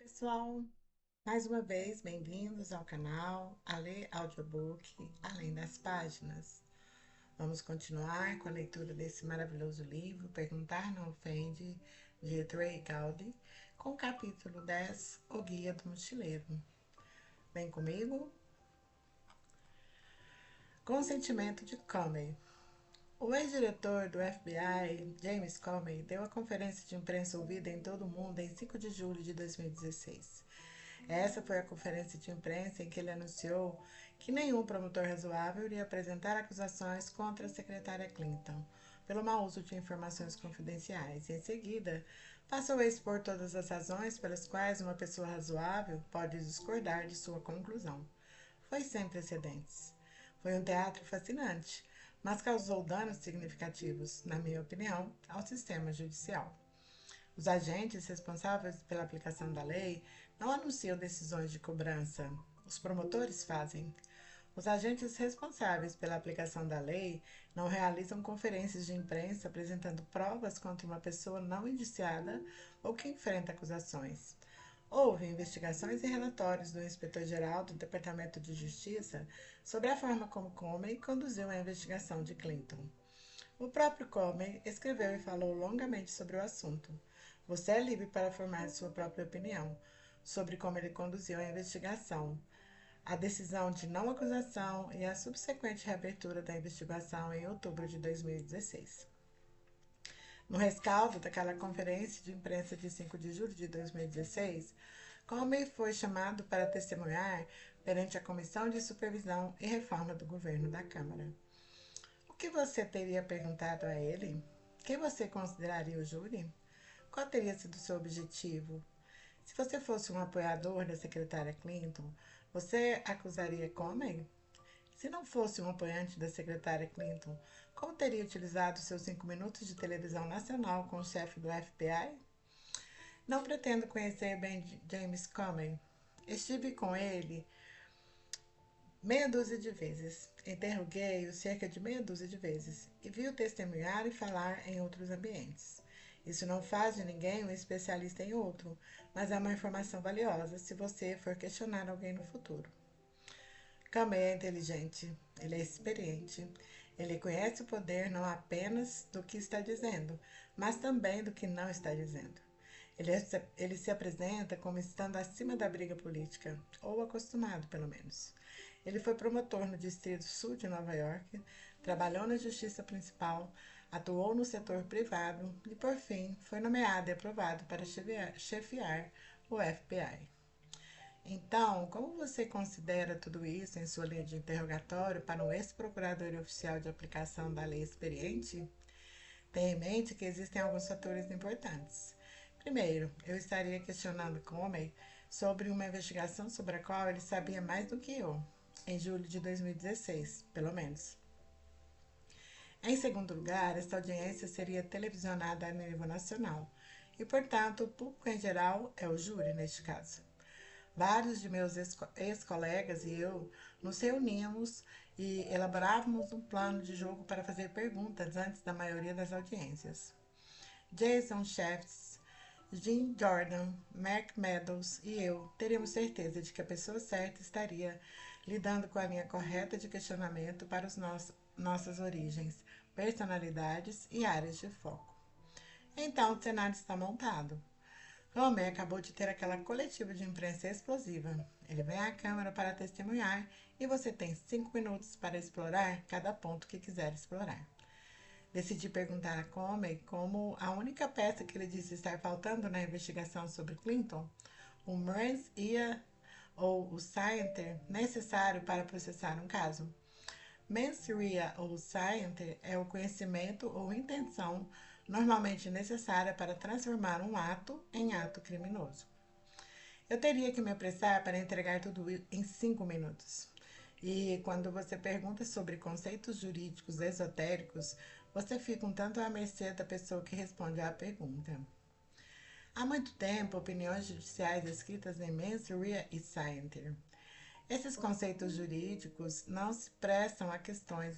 Pessoal, mais uma vez, bem-vindos ao canal Ale Audiobook Além das Páginas. Vamos continuar com a leitura desse maravilhoso livro, Perguntar Não Ofende, de Trey Gowdy, com o capítulo 10, O Guia do Mochileiro. Vem comigo? Consentimento de Comey. O ex-diretor do FBI, James Comey, deu a conferência de imprensa ouvida em todo o mundo em 5 de julho de 2016. Essa foi a conferência de imprensa em que ele anunciou que nenhum promotor razoável iria apresentar acusações contra a secretária Clinton pelo mau uso de informações confidenciais. Em seguida, passou a expor todas as razões pelas quais uma pessoa razoável pode discordar de sua conclusão. Foi sem precedentes. Foi um teatro fascinante, mas causou danos significativos, na minha opinião, ao sistema judicial. Os agentes responsáveis pela aplicação da lei não anunciam decisões de cobrança. Os promotores fazem. Os agentes responsáveis pela aplicação da lei não realizam conferências de imprensa apresentando provas contra uma pessoa não indiciada ou que enfrenta acusações. Houve investigações e relatórios do inspetor-geral do Departamento de Justiça sobre a forma como Comey conduziu a investigação de Clinton. O próprio Comey escreveu e falou longamente sobre o assunto. Você é livre para formar sua própria opinião sobre como ele conduziu a investigação, a decisão de não acusação e a subsequente reabertura da investigação em outubro de 2016. No rescaldo daquela conferência de imprensa de 5 de julho de 2016, Comey foi chamado para testemunhar perante a Comissão de Supervisão e Reforma do Governo da Câmara. O que você teria perguntado a ele? Quem você consideraria o júri? Qual teria sido o seu objetivo? Se você fosse um apoiador da secretária Clinton, você acusaria Comey? Se não fosse um apoiante da secretária Clinton, como teria utilizado seus 5 minutos de televisão nacional com o chefe do FBI? Não pretendo conhecer bem James Comey. Estive com ele meia dúzia de vezes. Interroguei-o cerca de meia dúzia de vezes e vi-o testemunhar e falar em outros ambientes. Isso não faz de ninguém um especialista em outro, mas é uma informação valiosa se você for questionar alguém no futuro. Kamei é inteligente, ele é experiente, ele conhece o poder não apenas do que está dizendo, mas também do que não está dizendo. Ele se apresenta como estando acima da briga política, ou acostumado, pelo menos. Ele foi promotor no Distrito Sul de Nova York, trabalhou na Justiça Principal, atuou no setor privado e, por fim, foi nomeado e aprovado para chefiar o FBI. Então, como você considera tudo isso em sua linha de interrogatório para um ex-procurador oficial de aplicação da lei experiente? Tenha em mente que existem alguns fatores importantes. Primeiro, eu estaria questionando Comey sobre uma investigação sobre a qual ele sabia mais do que eu, em julho de 2016, pelo menos. Em segundo lugar, esta audiência seria televisionada a nível nacional e, portanto, o público em geral é o júri neste caso. Vários de meus ex-colegas e eu nos reuníamos e elaborávamos um plano de jogo para fazer perguntas antes da maioria das audiências. Jason Shefts, Jim Jordan, Mark Meadows e eu teríamos certeza de que a pessoa certa estaria lidando com a linha correta de questionamento para nossas origens, personalidades e áreas de foco. Então o cenário está montado. Homer acabou de ter aquela coletiva de imprensa explosiva. Ele vem à Câmara para testemunhar e você tem 5 minutos para explorar cada ponto que quiser explorar. Decidi perguntar a Comey como a única peça que ele disse estar faltando na investigação sobre Clinton, o mens rea ou o scienter necessário para processar um caso. Mens rea ou scienter é o conhecimento ou intenção normalmente necessária para transformar um ato em ato criminoso. Eu teria que me apressar para entregar tudo em 5 minutos. E quando você pergunta sobre conceitos jurídicos esotéricos, você fica um tanto à mercê da pessoa que responde à pergunta. Há muito tempo, opiniões judiciais escritas em mens rea e scienter. Esses conceitos jurídicos não se prestam a questões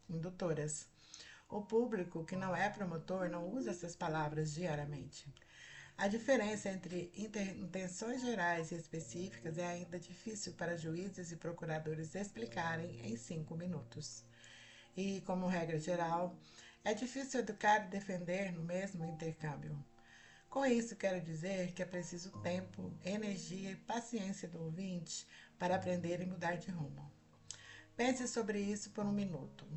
indutoras. O público que não é promotor não usa essas palavras diariamente. A diferença entre intenções gerais e específicas é ainda difícil para juízes e procuradores explicarem em 5 minutos. E, como regra geral, é difícil educar e defender no mesmo intercâmbio. Com isso, quero dizer que é preciso tempo, energia e paciência do ouvinte para aprender e mudar de rumo. Pense sobre isso por 1 minuto.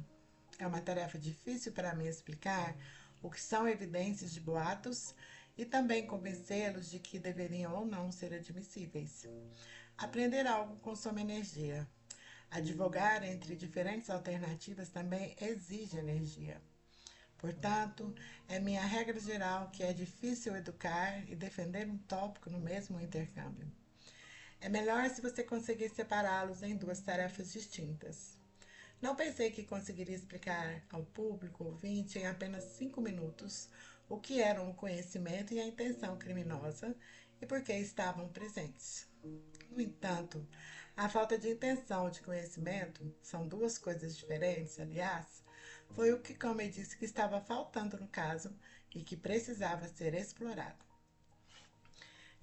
É uma tarefa difícil para mim explicar o que são evidências de boatos e também convencê-los de que deveriam ou não ser admissíveis. Aprender algo consome energia. Advogar entre diferentes alternativas também exige energia. Portanto, é minha regra geral que é difícil educar e defender um tópico no mesmo intercâmbio. É melhor se você conseguir separá-los em duas tarefas distintas. Não pensei que conseguiria explicar ao público ouvinte em apenas 5 minutos o que eram o conhecimento e a intenção criminosa e por que estavam presentes. No entanto, a falta de intenção ou de conhecimento são duas coisas diferentes, aliás, foi o que Comey disse que estava faltando no caso e que precisava ser explorado.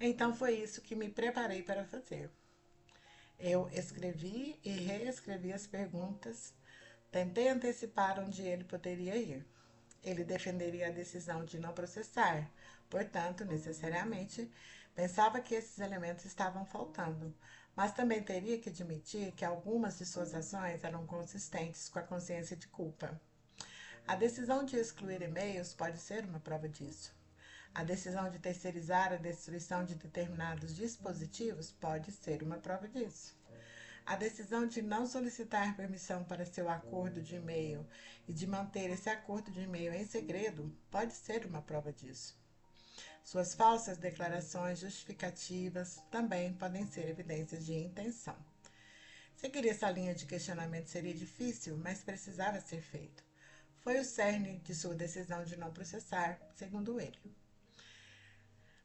Então foi isso que me preparei para fazer. Eu escrevi e reescrevi as perguntas, tentei antecipar onde ele poderia ir. Ele defenderia a decisão de não processar, portanto, necessariamente, pensava que esses elementos estavam faltando, mas também teria que admitir que algumas de suas ações eram consistentes com a consciência de culpa. A decisão de excluir e-mails pode ser uma prova disso. A decisão de terceirizar a destruição de determinados dispositivos pode ser uma prova disso. A decisão de não solicitar permissão para seu acordo de e-mail e de manter esse acordo de e-mail em segredo pode ser uma prova disso. Suas falsas declarações justificativas também podem ser evidências de intenção. Seguir essa linha de questionamento seria difícil, mas precisava ser feito. Foi o cerne de sua decisão de não processar, segundo ele.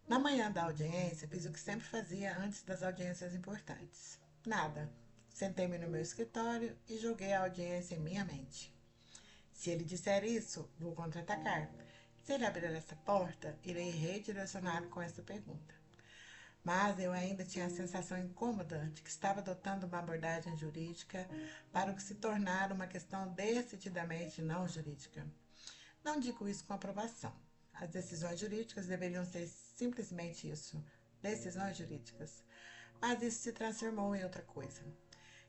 Na manhã da audiência, fiz o que sempre fazia antes das audiências importantes. Nada. Sentei-me no meu escritório e joguei a audiência em minha mente. Se ele disser isso, vou contra-atacar. Se ele abrir essa porta, irei redirecioná-lo com essa pergunta. Mas eu ainda tinha a sensação incômoda de que estava adotando uma abordagem jurídica para o que se tornara uma questão decididamente não jurídica. Não digo isso com aprovação. As decisões jurídicas deveriam ser simplesmente isso, decisões jurídicas. Mas isso se transformou em outra coisa.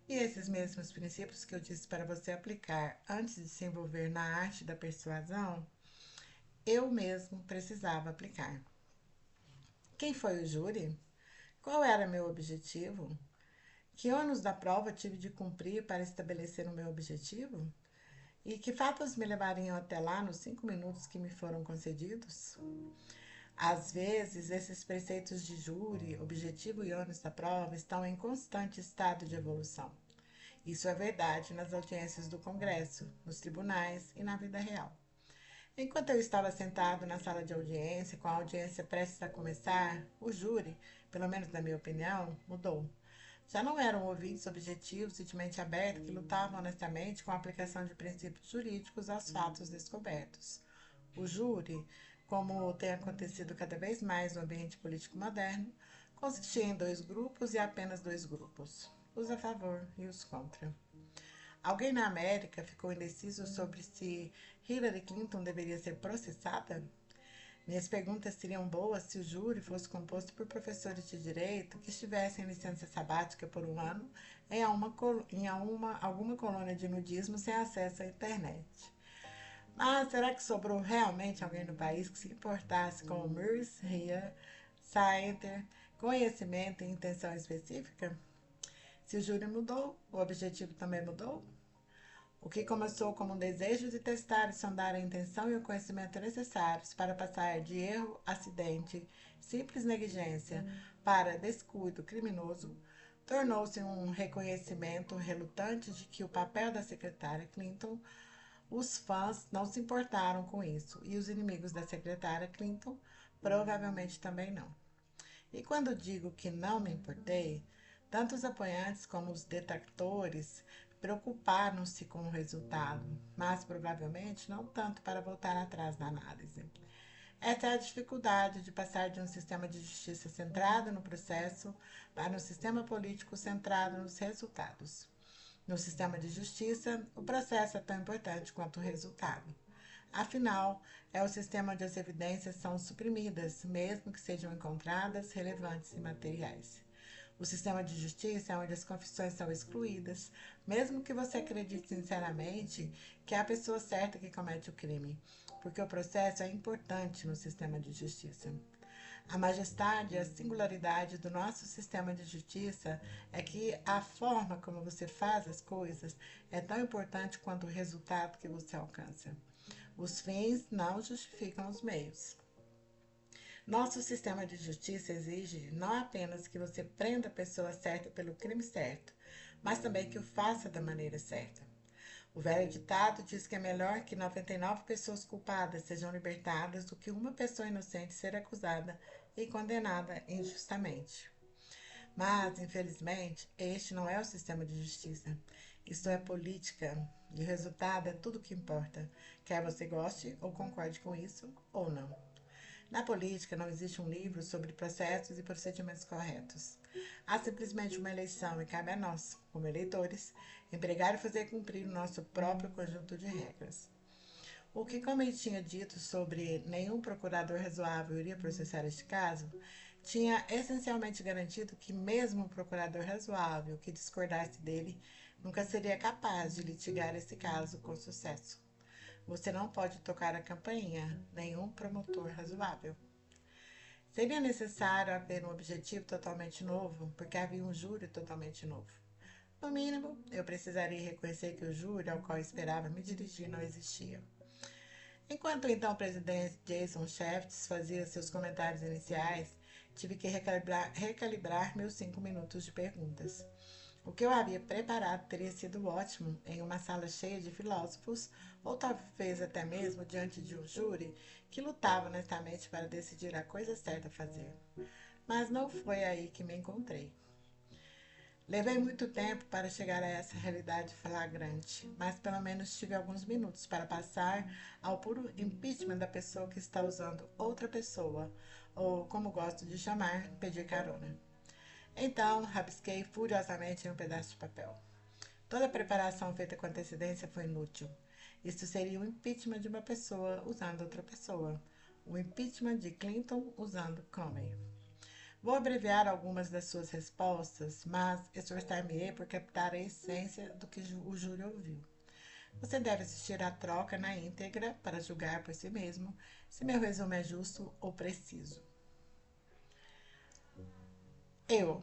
E esses mesmos princípios que eu disse para você aplicar antes de se envolver na arte da persuasão, eu mesmo precisava aplicar. Quem foi o júri? Qual era meu objetivo? Que ônus da prova tive de cumprir para estabelecer o meu objetivo? E que fatos me levariam até lá nos 5 minutos que me foram concedidos? Às vezes, esses preceitos de júri, objetivo e ônus da prova estão em constante estado de evolução. Isso é verdade nas audiências do Congresso, nos tribunais e na vida real. Enquanto eu estava sentado na sala de audiência, com a audiência prestes a começar, o júri, pelo menos na minha opinião, mudou. Já não eram ouvintes objetivos e de mente aberta que lutavam honestamente com a aplicação de princípios jurídicos aos fatos descobertos. O júri, como tem acontecido cada vez mais no ambiente político moderno, consistia em dois grupos e apenas dois grupos, os a favor e os contra. Alguém na América ficou indeciso sobre se Hillary Clinton deveria ser processada? Minhas perguntas seriam boas se o júri fosse composto por professores de direito que estivessem em licença sabática por 1 ano alguma colônia de nudismo sem acesso à internet. Mas será que sobrou realmente alguém no país que se importasse com o Murs, Ria, Sainter, conhecimento e intenção específica? Se o júri mudou, o objetivo também mudou? O que começou como um desejo de testar e sondar a intenção e o conhecimento necessários para passar de erro, acidente, simples negligência para descuido criminoso, tornou-se um reconhecimento relutante de que o papel da secretária Clinton, os fãs não se importaram com isso e os inimigos da secretária Clinton provavelmente também não. E quando digo que não me importei, tanto os apoiantes como os detratores preocuparam-se com o resultado, mas provavelmente não tanto para voltar atrás na análise. Essa é a dificuldade de passar de um sistema de justiça centrado no processo para um sistema político centrado nos resultados. No sistema de justiça, o processo é tão importante quanto o resultado. Afinal, é o sistema onde as evidências são suprimidas, mesmo que sejam encontradas relevantes e materiais. O sistema de justiça é onde as confissões são excluídas, mesmo que você acredite sinceramente que é a pessoa certa que comete o crime, porque o processo é importante no sistema de justiça. A majestade e a singularidade do nosso sistema de justiça é que a forma como você faz as coisas é tão importante quanto o resultado que você alcança. Os fins não justificam os meios. Nosso sistema de justiça exige não apenas que você prenda a pessoa certa pelo crime certo, mas também que o faça da maneira certa. O velho ditado diz que é melhor que 99 pessoas culpadas sejam libertadas do que uma pessoa inocente ser acusada e condenada injustamente. Mas, infelizmente, este não é o sistema de justiça. Isto é política e o resultado é tudo o que importa, quer você goste ou concorde com isso ou não. Na política não existe um livro sobre processos e procedimentos corretos. Há simplesmente uma eleição e cabe a nós, como eleitores, empregar e fazer cumprir o nosso próprio conjunto de regras. O que Comey tinha dito sobre nenhum procurador razoável iria processar este caso, tinha essencialmente garantido que mesmo um procurador razoável que discordasse dele nunca seria capaz de litigar esse caso com sucesso. Você não pode tocar a campainha, nenhum promotor razoável. Seria necessário haver um objetivo totalmente novo, porque havia um júri totalmente novo. No mínimo, eu precisaria reconhecer que o júri ao qual esperava me dirigir não existia. Enquanto então o presidente Jason Shefts fazia seus comentários iniciais, tive que recalibrar meus 5 minutos de perguntas. O que eu havia preparado teria sido ótimo em uma sala cheia de filósofos, ou talvez até mesmo diante de um júri que lutava honestamente para decidir a coisa certa a fazer. Mas não foi aí que me encontrei. Levei muito tempo para chegar a essa realidade flagrante, mas pelo menos tive alguns minutos para passar ao puro impeachment da pessoa que está usando outra pessoa, ou como gosto de chamar, pedir carona. Então, rabisquei furiosamente em um pedaço de papel. Toda a preparação feita com antecedência foi inútil. Isto seria o impeachment de uma pessoa usando outra pessoa. O impeachment de Clinton usando Comey. Vou abreviar algumas das suas respostas, mas esforçar-me-ei por captar a essência do que o júri ouviu. Você deve assistir à troca na íntegra para julgar por si mesmo se meu resumo é justo ou preciso. Eu.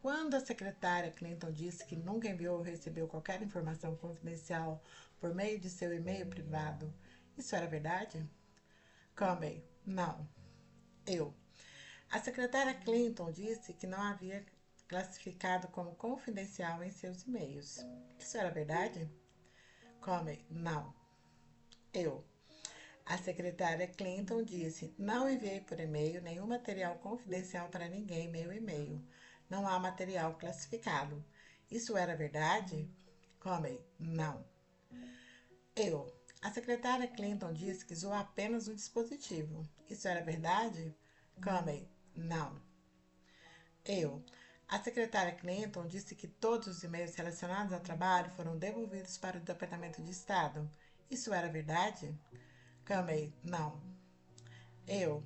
Quando a secretária Clinton disse que nunca enviou ou recebeu qualquer informação confidencial por meio de seu e-mail privado, isso era verdade? Comey. Não. Eu. A secretária Clinton disse que não havia classificado como confidencial em seus e-mails. Isso era verdade? Comey. Não. Eu. A secretária Clinton disse: não enviei por e-mail nenhum material confidencial para ninguém em meu e-mail. Não há material classificado. Isso era verdade? Comey: não. Eu. A secretária Clinton disse que usou apenas um dispositivo. Isso era verdade? Comey: não. Eu. A secretária Clinton disse que todos os e-mails relacionados ao trabalho foram devolvidos para o Departamento de Estado. Isso era verdade? Comey: não. Eu.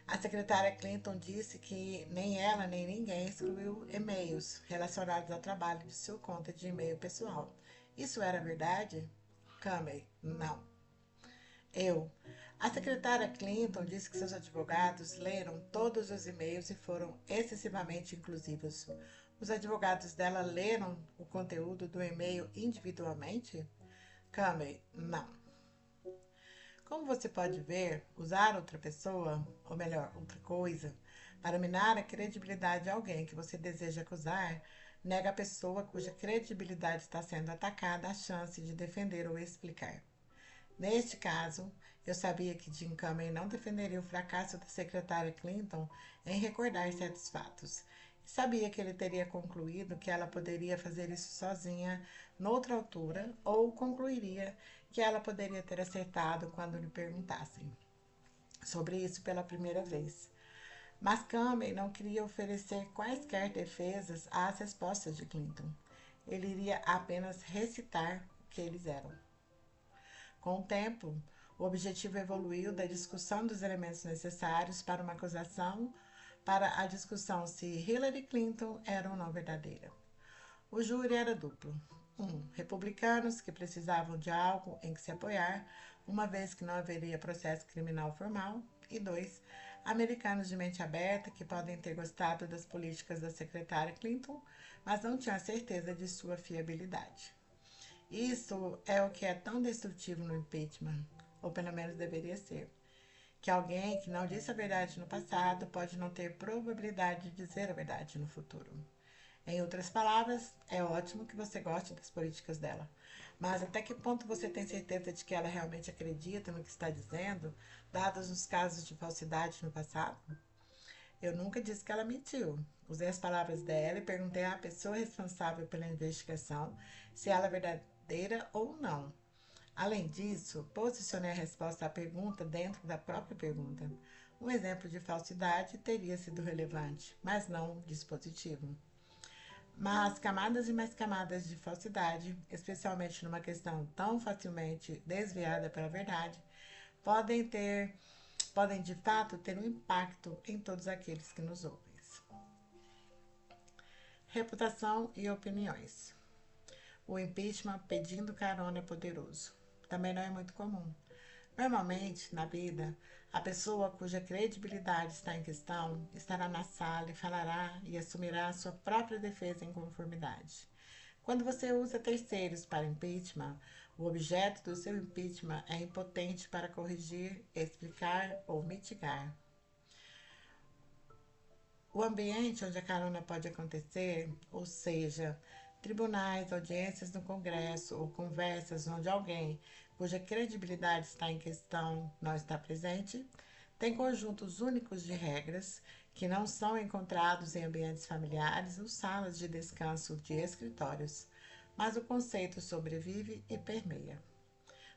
A secretária Clinton disse que nem ela nem ninguém excluiu e-mails relacionados ao trabalho de sua conta de e-mail pessoal. Isso era verdade? Comey: não. Eu. A secretária Clinton disse que seus advogados leram todos os e-mails e foram excessivamente inclusivos. Os advogados dela leram o conteúdo do e-mail individualmente? Comey: não. Como você pode ver, usar outra pessoa, ou melhor, outra coisa, para minar a credibilidade de alguém que você deseja acusar, nega a pessoa cuja credibilidade está sendo atacada a chance de defender ou explicar. Neste caso, eu sabia que Jim Comey não defenderia o fracasso da secretária Clinton em recordar certos fatos. E sabia que ele teria concluído que ela poderia fazer isso sozinha noutra altura, ou concluiria que ela poderia ter acertado quando lhe perguntassem. sobre isso pela primeira vez. Mas Comey não queria oferecer quaisquer defesas às respostas de Clinton. Ele iria apenas recitar o que eles eram. Com o tempo, o objetivo evoluiu da discussão dos elementos necessários para uma acusação para a discussão se Hillary Clinton era ou não verdadeira. O júri era duplo. Republicanos que precisavam de algo em que se apoiar, uma vez que não haveria processo criminal formal. E dois, americanos de mente aberta que podem ter gostado das políticas da secretária Clinton, mas não tinham certeza de sua fiabilidade. Isso é o que é tão destrutivo no impeachment, ou pelo menos deveria ser. Que alguém que não disse a verdade no passado pode não ter probabilidade de dizer a verdade no futuro. Em outras palavras, é ótimo que você goste das políticas dela, mas até que ponto você tem certeza de que ela realmente acredita no que está dizendo, dados os casos de falsidade no passado? Eu nunca disse que ela mentiu. Usei as palavras dela e perguntei à pessoa responsável pela investigação se ela é verdadeira ou não. Além disso, posicionei a resposta à pergunta dentro da própria pergunta. Um exemplo de falsidade teria sido relevante, mas não dispositivo. Mas camadas e mais camadas de falsidade, especialmente numa questão tão facilmente desviada pela verdade, podem ter, podem de fato ter um impacto em todos aqueles que nos ouvem. Reputação e opiniões. O impeachment pedindo carona é poderoso. Também não é muito comum. Normalmente, na vida, a pessoa cuja credibilidade está em questão estará na sala e falará e assumirá a sua própria defesa em conformidade. Quando você usa terceiros para impeachment, o objeto do seu impeachment é impotente para corrigir, explicar ou mitigar. O ambiente onde a carona pode acontecer, ou seja, tribunais, audiências no Congresso ou conversas onde alguém cuja credibilidade está em questão não está presente, tem conjuntos únicos de regras que não são encontrados em ambientes familiares ou salas de descanso de escritórios, mas o conceito sobrevive e permeia.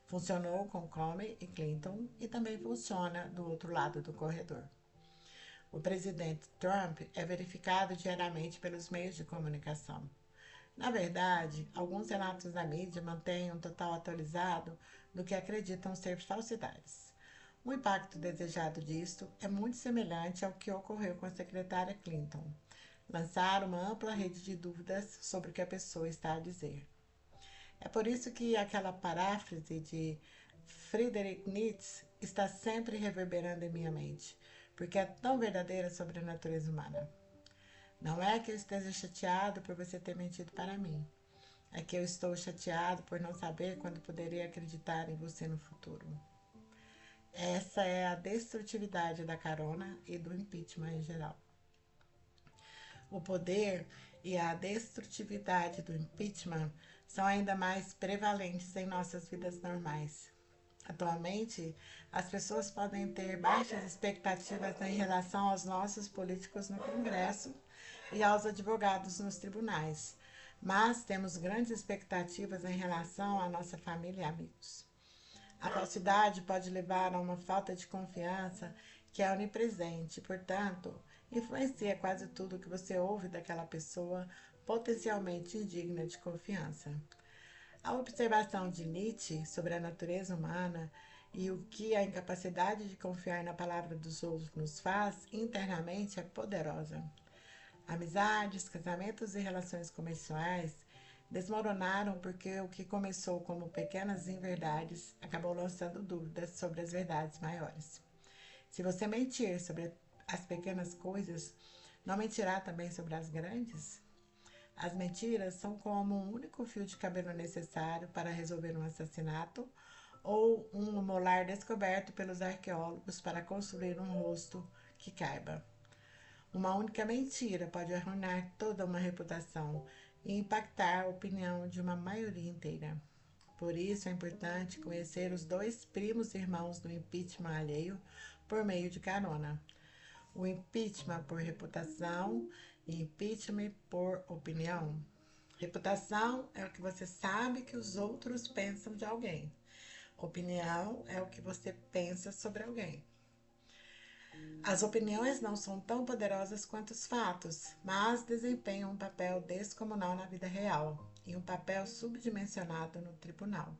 Funcionou com Comey e Clinton e também funciona do outro lado do corredor. O presidente Trump é verificado diariamente pelos meios de comunicação. Na verdade, alguns relatos da mídia mantêm um total atualizado do que acreditam ser falsidades. O impacto desejado disto é muito semelhante ao que ocorreu com a secretária Clinton. Lançar uma ampla rede de dúvidas sobre o que a pessoa está a dizer. É por isso que aquela paráfrase de Friedrich Nietzsche está sempre reverberando em minha mente, porque é tão verdadeira sobre a natureza humana. Não é que eu esteja chateado por você ter mentido para mim. É que eu estou chateado por não saber quando poderia acreditar em você no futuro. Essa é a destrutividade da carona e do impeachment em geral. O poder e a destrutividade do impeachment são ainda mais prevalentes em nossas vidas normais. Atualmente, as pessoas podem ter baixas expectativas em relação aos nossos políticos no Congresso e aos advogados nos tribunais, mas temos grandes expectativas em relação à nossa família e amigos. A falsidade pode levar a uma falta de confiança que é onipresente, portanto, influencia quase tudo que você ouve daquela pessoa potencialmente indigna de confiança. A observação de Nietzsche sobre a natureza humana e o que a incapacidade de confiar na palavra dos outros nos faz internamente é poderosa. Amizades, casamentos e relações comerciais desmoronaram porque o que começou como pequenas inverdades acabou lançando dúvidas sobre as verdades maiores. Se você mentir sobre as pequenas coisas, não mentirá também sobre as grandes? As mentiras são como um único fio de cabelo necessário para resolver um assassinato ou um molar descoberto pelos arqueólogos para construir um rosto que caiba. Uma única mentira pode arruinar toda uma reputação e impactar a opinião de uma maioria inteira. Por isso é importante conhecer os dois primos irmãos do impeachment alheio por meio de carona. O impeachment por reputação e impeachment por opinião. Reputação é o que você sabe que os outros pensam de alguém. Opinião é o que você pensa sobre alguém. As opiniões não são tão poderosas quanto os fatos, mas desempenham um papel descomunal na vida real e um papel subdimensionado no tribunal.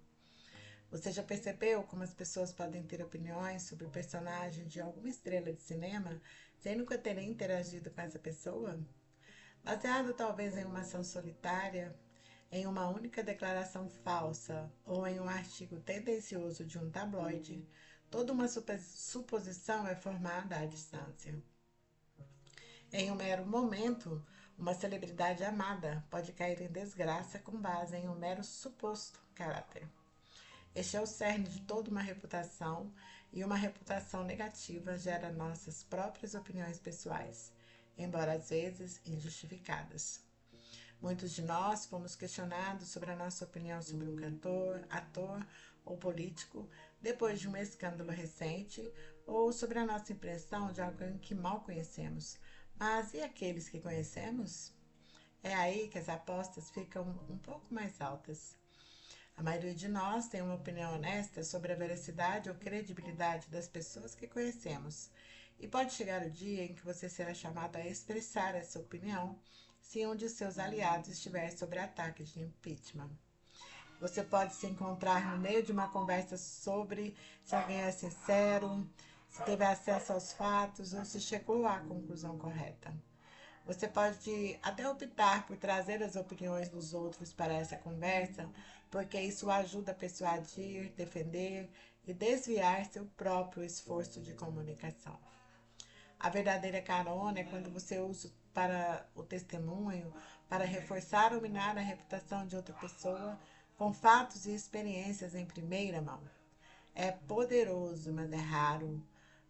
Você já percebeu como as pessoas podem ter opiniões sobre o personagem de alguma estrela de cinema sem nunca terem interagido com essa pessoa? Baseado talvez em uma ação solitária, em uma única declaração falsa ou em um artigo tendencioso de um tabloide, toda uma suposição é formada à distância. Em um mero momento, uma celebridade amada pode cair em desgraça com base em um mero suposto caráter. Este é o cerne de toda uma reputação, e uma reputação negativa gera nossas próprias opiniões pessoais, embora às vezes injustificadas. Muitos de nós fomos questionados sobre a nossa opinião sobre um cantor, ator ou político depois de um escândalo recente, ou sobre a nossa impressão de alguém que mal conhecemos. Mas e aqueles que conhecemos? É aí que as apostas ficam um pouco mais altas. A maioria de nós tem uma opinião honesta sobre a veracidade ou credibilidade das pessoas que conhecemos. E pode chegar o dia em que você será chamado a expressar essa opinião se um de seus aliados estiver sob ataque de impeachment. Você pode se encontrar no meio de uma conversa sobre se alguém é sincero, se teve acesso aos fatos ou se chegou à conclusão correta. Você pode até optar por trazer as opiniões dos outros para essa conversa, porque isso ajuda a persuadir, defender e desviar seu próprio esforço de comunicação. A verdadeira carona é quando você usa para o testemunho, para reforçar ou minar a reputação de outra pessoa com fatos e experiências em primeira mão. É poderoso, mas é raro.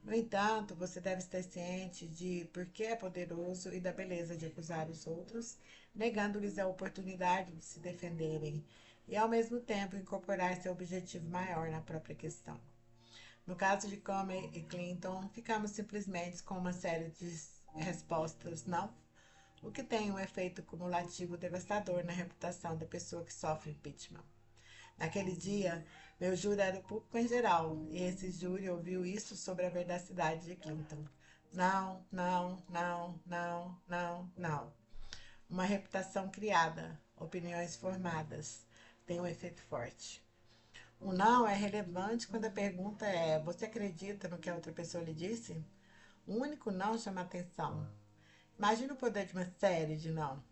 No entanto, você deve estar ciente de por que é poderoso e da beleza de acusar os outros, negando-lhes a oportunidade de se defenderem e, ao mesmo tempo, incorporar seu objetivo maior na própria questão. No caso de Comey e Clinton, ficamos simplesmente com uma série de respostas não, o que tem um efeito cumulativo devastador na reputação da pessoa que sofre impeachment. Naquele dia, meu júri era o público em geral, e esse júri ouviu isso sobre a veracidade de Clinton. Não, não, não, não, não, não. Uma reputação criada, opiniões formadas, tem um efeito forte. O não é relevante quando a pergunta é: você acredita no que a outra pessoa lhe disse? O único não chama atenção. Imagina o poder de uma série de não.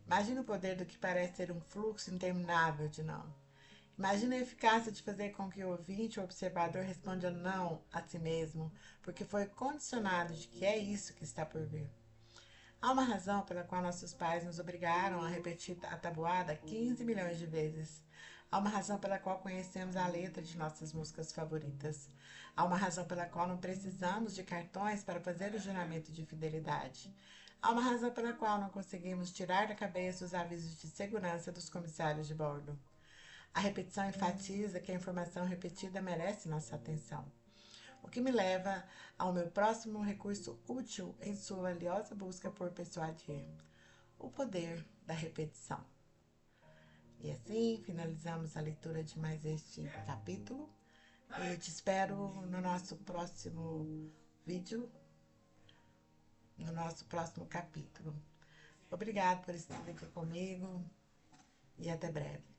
Imagina o poder do que parece ser um fluxo interminável de não. Imagina a eficácia de fazer com que o ouvinte ou observador responda não a si mesmo, porque foi condicionado de que é isso que está por vir. Há uma razão pela qual nossos pais nos obrigaram a repetir a tabuada 15 milhões de vezes. Há uma razão pela qual conhecemos a letra de nossas músicas favoritas. Há uma razão pela qual não precisamos de cartões para fazer o juramento de fidelidade. Há uma razão pela qual não conseguimos tirar da cabeça os avisos de segurança dos comissários de bordo. A repetição enfatiza que a informação repetida merece nossa atenção. O que me leva ao meu próximo recurso útil em sua valiosa busca por persuadir: o poder da repetição. E assim finalizamos a leitura de mais este capítulo. E te espero no nosso próximo vídeo, no nosso próximo capítulo. Obrigado por estar aqui comigo e até breve.